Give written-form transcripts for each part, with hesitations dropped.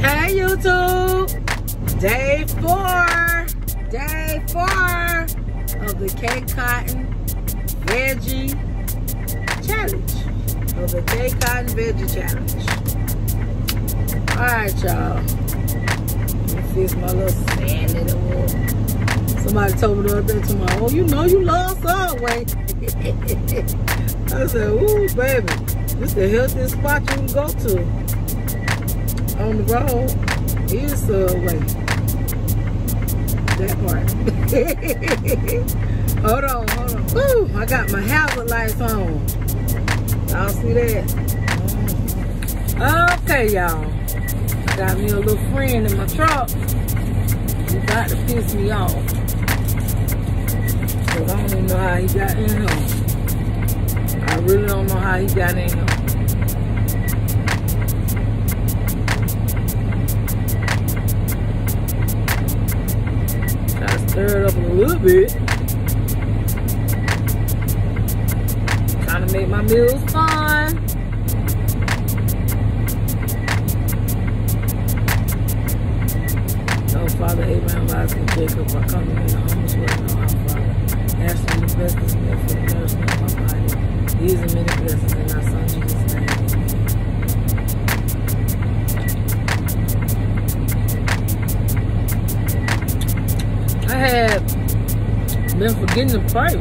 Hey YouTube, day 4 of the K.Cotton Veggie Challenge. K.Cotton Veggie Challenge. Alright, y'all. Let me fix my little sand in the wood. Somebody told me the other day, tomorrow, oh, you know you love Subway. I said, ooh, baby, this the healthiest spot you can go to. On the road is Subway. That part. hold on. Woo, I got my hazard lights on. Y'all see that? Okay, y'all. I got me a little friend in my truck. He about to piss me off. Cause I don't even know how he got in here. I really don't know how he got in here. Stir it up a little bit. Trying to make my meals fun. Oh, Father Abraham, Isaac, and Jacob are coming in the humble way of our Father. Ask them the blessings and for the nourishment of my body. These are many blessings in our Son Jesus' name. I had been forgetting to pray.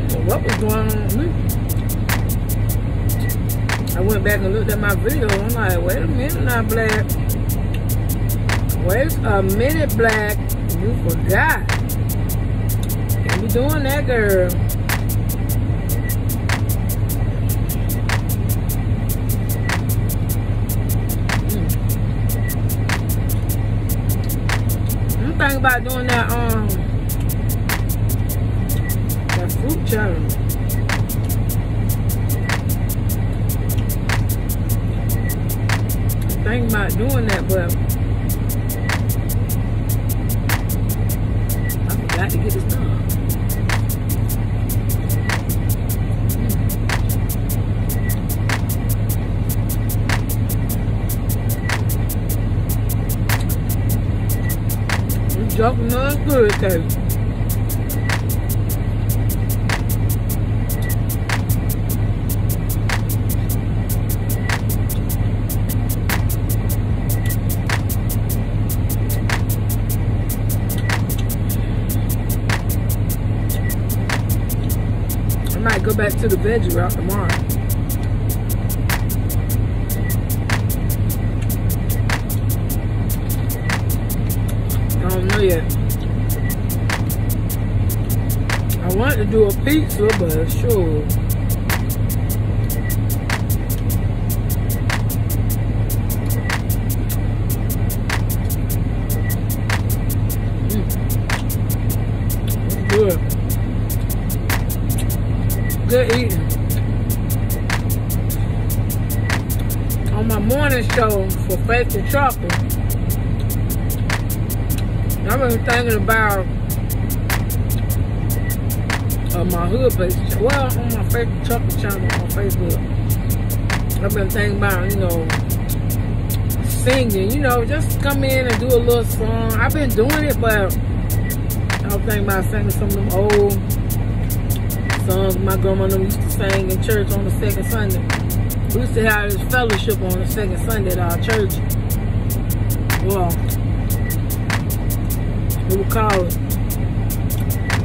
So what was going on with me? I went back and looked at my video. I'm like, wait a minute now, Black. Wait a minute, Black. You forgot. Can't be doing that, girl. Think about doing that that fruit challenge. Think about doing that, but I forgot to get this done. Joking on good, okay. I might go back to the veggie route tomorrow. I don't know yet. I want to do a pizza, but sure. Good. Good eating. On my morning show for Faith and Chocolate, I've been thinking about my hood page. Well, on my favorite chocolate channel on Facebook. I've been thinking about, you know, singing. You know, just come in and do a little song. I've been doing it, but I was thinking about singing some of them old songs my grandma used to sing in church on the second Sunday. We used to have this fellowship on the second Sunday at our church. Well, we would call it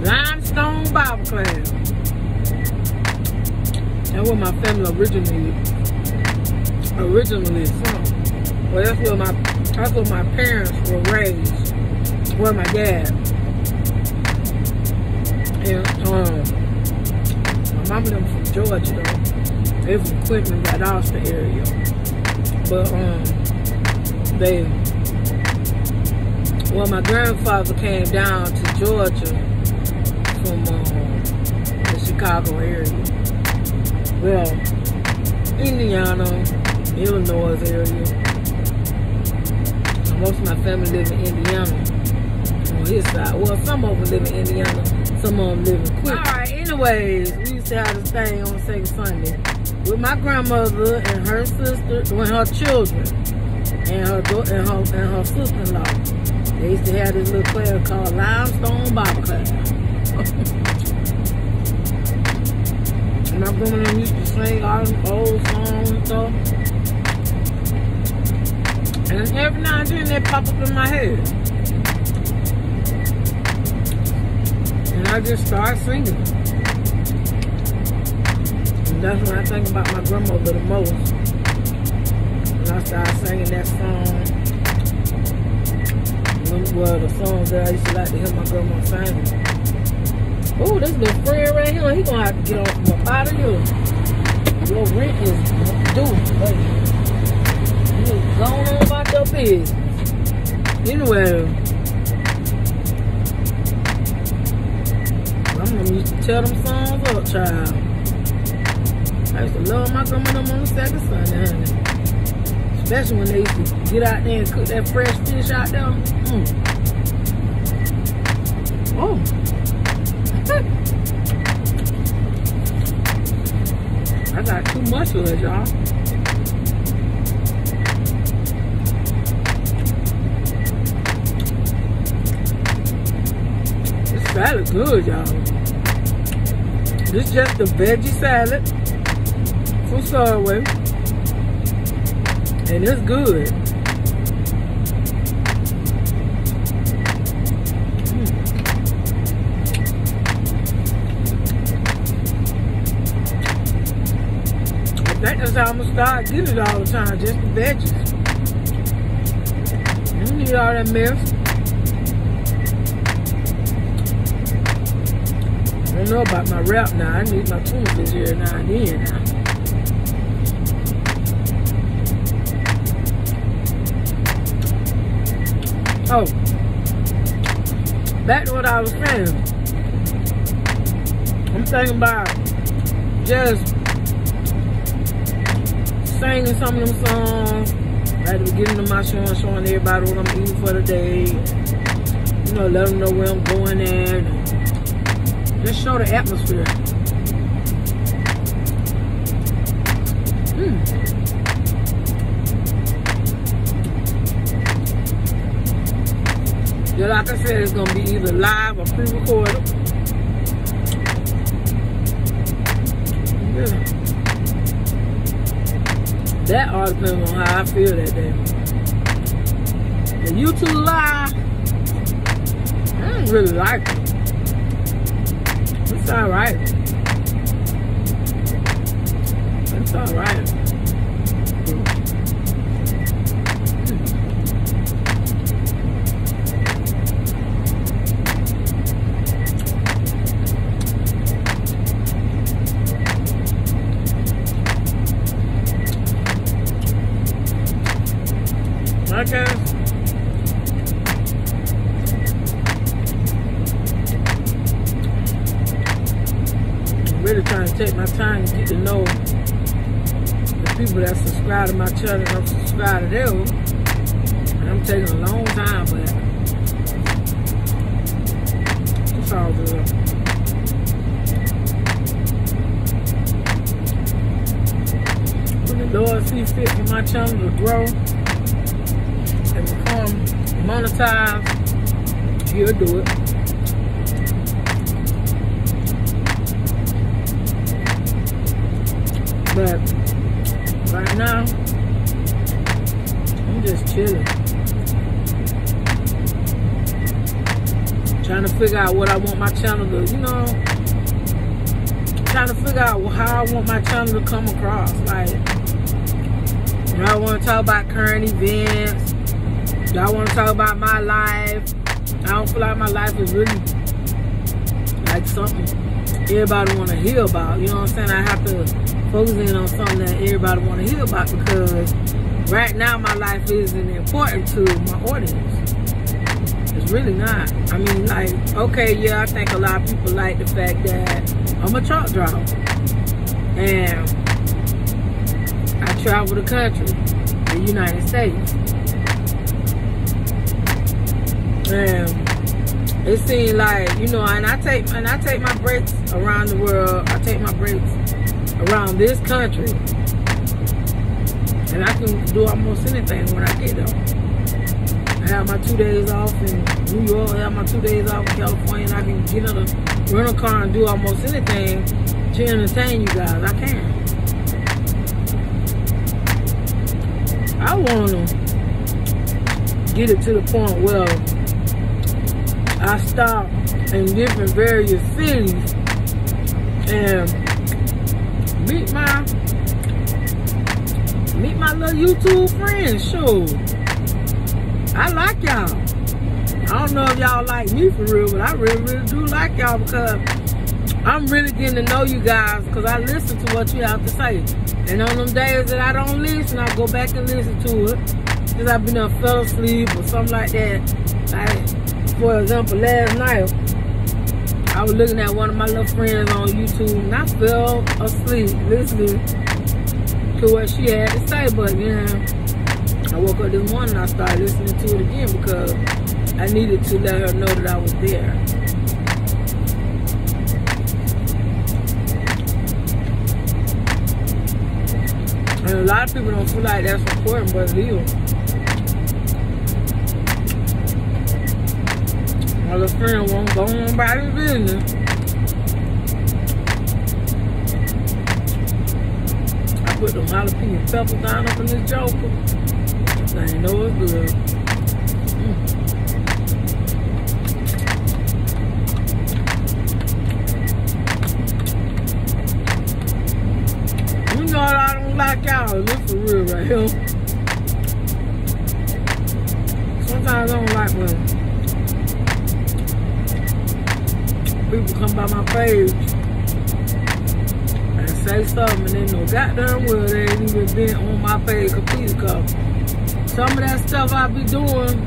Limestone Bible Class. That's where my family originally from. Well, that's where my parents were raised. Well, my dad. And my mama them from Georgia though. They from Quinton, that Austin area. But my grandfather came down to Georgia from the Chicago area. Well, Indiana, Illinois area. Most of my family live in Indiana on his side. Well, some of them live in Indiana, some of them live in Quinton. Alright, anyways, we used to have this thing on second Sunday with my grandmother and her sister, and her children. and her sister-in-law. They used to have this little class called Limestone Bible class. And my grandma used to sing all them old songs and stuff. And every now and then they pop up in my head. And I just start singing. And that's when I think about my grandmother the most. And I started singing that song. Well, the songs that I used to like to hear my grandma sing. Oh, this little friend right here, he gonna have to get on from up out of here. Your rent is due, baby. You going on about your business. Anyway, I'm gonna used to tear them songs up, child. I used to love my grandma them on the second Sunday, honey. Especially when they used to get out there and cook that fresh fish out there. Oh. I got too much of it, y'all. This salad good, y'all. This is just a veggie salad from Subway. And it's good. That's how I'm gonna start getting it all the time, just the veggies. I don't need all that mess. I don't know about my wrap now. I need my tuna fish here now and then now. Oh, back to what I was saying. I'm thinking about just singing some of them songs right at the beginning of my show, showing everybody what I'm eating for the day. You know, let them know where I'm going at. Just show the atmosphere. Yeah, like I said, it's gonna be either live or pre-recorded. Yeah. That all depends on how I feel that day. The YouTube live, I don't really like it. It's alright. It's alright. Okay. I'm really trying to take my time to get to know the people that subscribe to my channel and I'm subscribed to them. And I'm taking a long time for that. It's all good. When the Lord sees fit for my channel to grow and become monetized, he'll do it. But right now, I'm just chilling. Trying to figure out what I want my channel to, you know, trying to figure out how I want my channel to come across. Like, do I want to talk about current events? Do I want to talk about my life? I don't feel like my life is really like something everybody want to hear about. You know what I'm saying? I have to focus in on something that everybody want to hear about, because right now my life isn't important to my audience. It's really not. I mean, like, okay, yeah, I think a lot of people like the fact that I'm a truck driver and I travel the country, the United States. And it seems like, you know, and I take my breaks around the world. I take my breaks around this country. And I can do almost anything when I get there. I have my 2 days off in New York. I have my 2 days off in California. And I can get in a rental car and do almost anything to entertain you guys. I can. I want to get it to the point where I stop in different various cities and meet my little YouTube friends. Sure, I like y'all. I don't know if y'all like me for real, but I really do like y'all because I'm really getting to know you guys because I listen to what you have to say. And on them days that I don't listen, I go back and listen to it because I've been up, fell asleep or something like that. Like, for example, last night, I was looking at one of my little friends on YouTube and I fell asleep listening to what she had to say. But then I woke up this morning and I started listening to it again because I needed to let her know that I was there. And a lot of people don't feel like that's important, but it is. My little friend won't go on about his business. I put them jalapeno peppers down up in this joker. I know it's good. You know what I don't like y'all? This for real right here. Sometimes I don't like when people come by my page and say something and they know goddamn well they ain't even been on my page completely because some of that stuff I be doing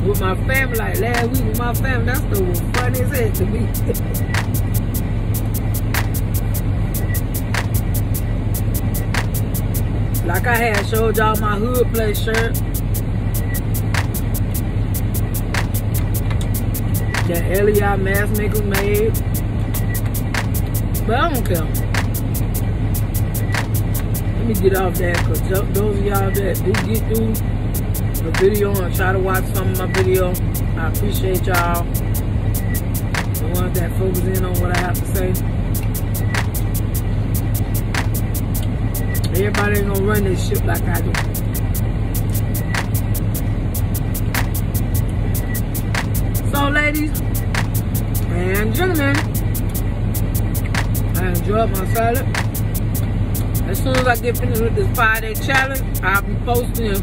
with my family, like last week with my family, that stuff was funny as heck to me. Like I had showed y'all my Hood Place shirt. That LEI mask maker made. But I don't care. Let me get off that because those of y'all that do get through the video and try to watch some of my video, I appreciate y'all. The ones that focus in on what I have to say. Everybody ain't gonna run this shit like I do. So ladies and gentlemen, I enjoyed my salad. As soon as I get finished with this 5-day challenge, I'll be posting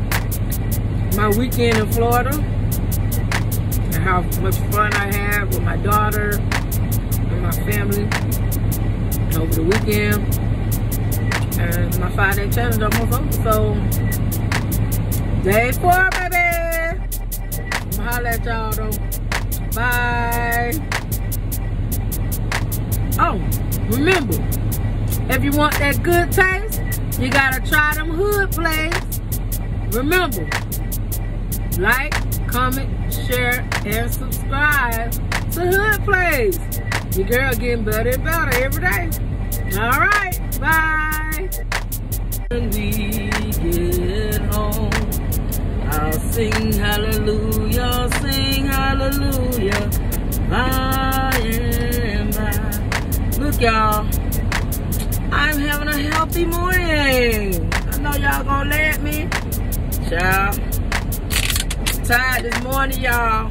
my weekend in Florida and how much fun I had with my daughter and my family over the weekend. And my 5-day challenge almost over. So, day 4, baby. I'ma holla at y'all though. Bye. Oh, remember, if you want that good taste, you gotta try them Hood Plays. Remember, like, comment, share, and subscribe to Hood Plays. Your girl getting better and better every day. All right, bye. When we get home, I'll sing hallelujah, by and by. Look, y'all, I'm having a healthy morning. I know y'all gonna let me. Child, tired this morning, y'all.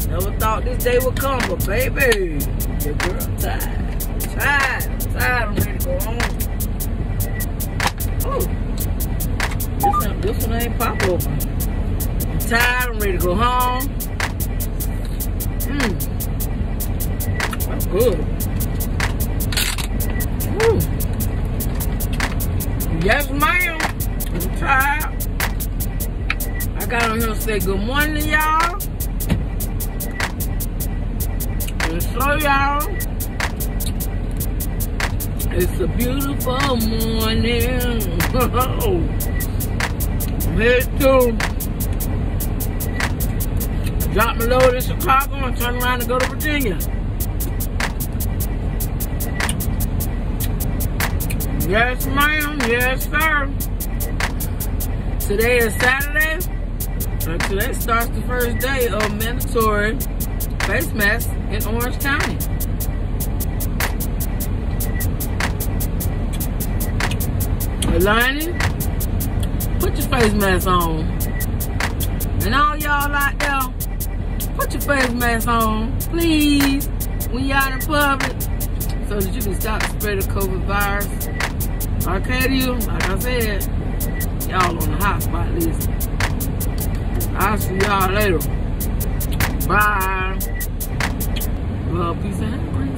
Never thought this day would come, but baby, your girl tired. I'm ready to go home. Oh, this one ain't pop open. I'm tired, I'm ready to go home. That's good. Yes, ma'am. I'm tired. I got on here to say good morning to y'all. And show y'all it's a beautiful morning. I'm headed to drop my load in Chicago and turn around and go to Virginia. Yes, ma'am. Yes, sir. Today is Saturday. And today starts the first day of mandatory face masks in Orange County. Learning, put your face mask on. And all y'all out there, put your face mask on, please, when you're out in public, so that you can stop spreading the COVID virus. Okay to you, like I said, y'all on the hotspot list. I'll see y'all later. Bye. Love, peace, and happiness.